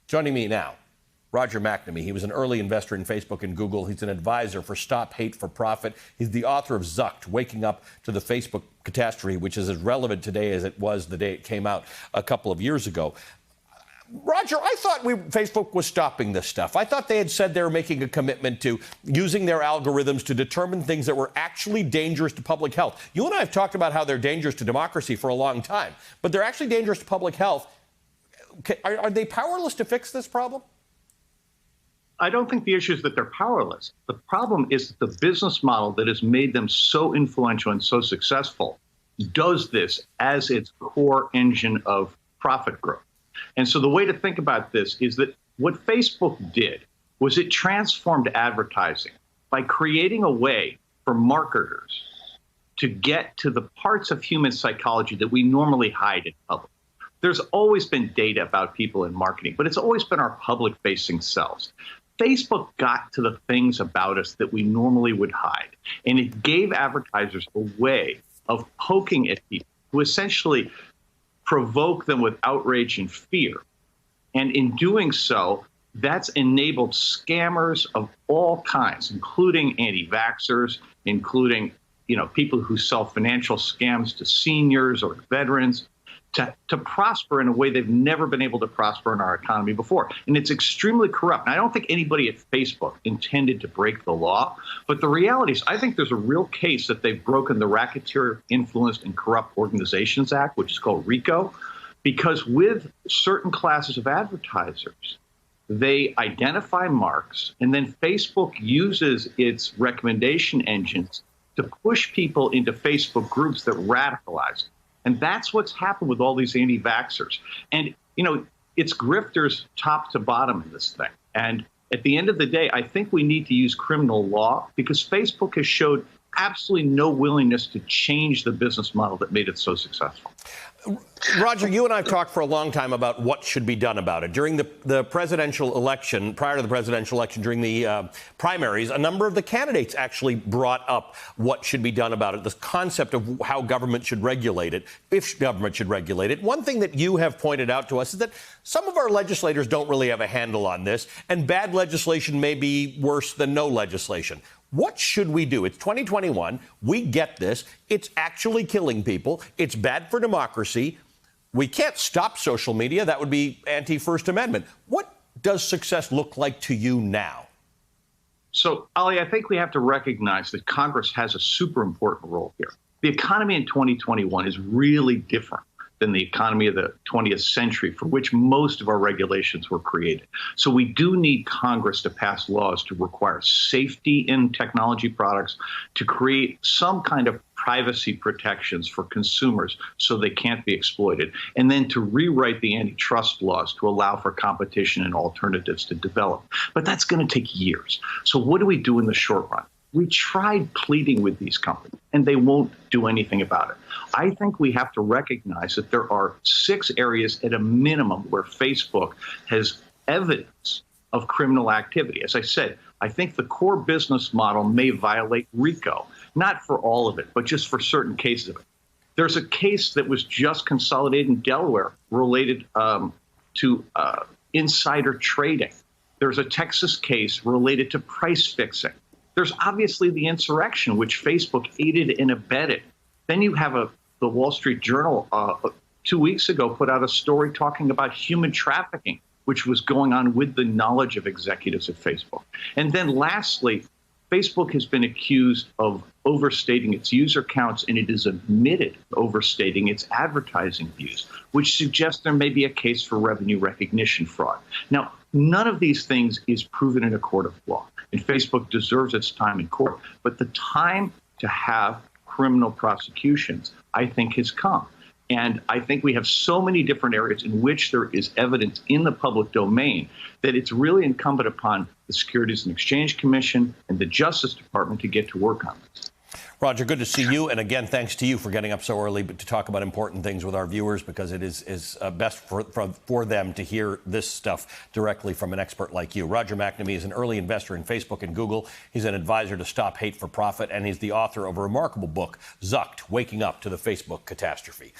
Joining me now, Roger McNamee. He was an early investor in Facebook and Google. He's an advisor for Stop Hate for Profit. He's the author of Zucked, Waking Up to the Facebook Catastrophe, which is as relevant today as it was the day it came out a couple of years ago. Roger, I thought Facebook was stopping this stuff. I thought they had said they were making a commitment to using their algorithms to determine things that were actually dangerous to public health. You and I have talked about how they're dangerous to democracy for a long time, but they're actually dangerous to public health. Are they powerless to fix this problem? I don't think the issue is that they're powerless. The problem is that the business model that has made them so influential and so successful does this as its core engine of profit growth. And so the way to think about this is that what Facebook did was it transformed advertising by creating a way for marketers to get to the parts of human psychology that we normally hide in public. There's always been data about people in marketing, but it's always been our public-facing selves. Facebook got to the things about us that we normally would hide, and it gave advertisers a way of poking at people to essentially provoke them with outrage and fear. And in doing so, that's enabled scammers of all kinds, including anti-vaxxers, including people who sell financial scams to seniors or veterans, to prosper in a way they've never been able to prosper in our economy before. And it's extremely corrupt. And I don't think anybody at Facebook intended to break the law. But the reality is, I think there's a real case that they've broken the Racketeer Influenced and Corrupt Organizations Act, which is called RICO, because with certain classes of advertisers, they identify marks, and then Facebook uses its recommendation engines to push people into Facebook groups that radicalize them. And that's what's happened with all these anti-vaxxers. And, it's grifters top to bottom in this thing. And at the end of the day, I think we need to use criminal law because Facebook has showed absolutely no willingness to change the business model that made it so successful. Roger, you and I have talked for a long time about what should be done about it. During the presidential election, prior to the presidential election, during the primaries, a number of the candidates actually brought up what should be done about it, the concept of how government should regulate it, if government should regulate it. One thing that you have pointed out to us is that some of our legislators don't really have a handle on this, and bad legislation may be worse than no legislation. What should we do? It's 2021. We get this. It's actually killing people. It's bad for democracy. We can't stop social media. That would be anti-First Amendment. What does success look like to you now? So, Ali, I think we have to recognize that Congress has a super important role here. The economy in 2021 is really different than the economy of the 20th century, for which most of our regulations were created. So we do need Congress to pass laws to require safety in technology products, to create some kind of privacy protections for consumers so they can't be exploited, and then to rewrite the antitrust laws to allow for competition and alternatives to develop. But that's going to take years. So what do we do in the short run? We tried pleading with these companies, and they won't do anything about it. I think we have to recognize that there are 6 areas at a minimum where Facebook has evidence of criminal activity. As I said, I think the core business model may violate RICO, not for all of it, but just for certain cases of it. There's a case that was just consolidated in Delaware related to insider trading. There's a Texas case related to price fixing. There's obviously the insurrection, which Facebook aided and abetted. Then you have the Wall Street Journal 2 weeks ago put out a story talking about human trafficking, which was going on with the knowledge of executives at Facebook. And then lastly, Facebook has been accused of overstating its user counts, and it is admitted overstating its advertising views, which suggests there may be a case for revenue recognition fraud. Now, none of these things is proven in a court of law, and Facebook deserves its time in court. But the time to have criminal prosecutions, I think, has come. And I think we have so many different areas in which there is evidence in the public domain that it's really incumbent upon the Securities and Exchange Commission and the Justice Department to get to work on this. Roger, good to see you. And again, thanks to you for getting up so early to talk about important things with our viewers, because it is best for them to hear this stuff directly from an expert like you. Roger McNamee is an early investor in Facebook and Google. He's an advisor to Stop Hate for Profit, and he's the author of a remarkable book, Zucked, Waking Up to the Facebook Catastrophe.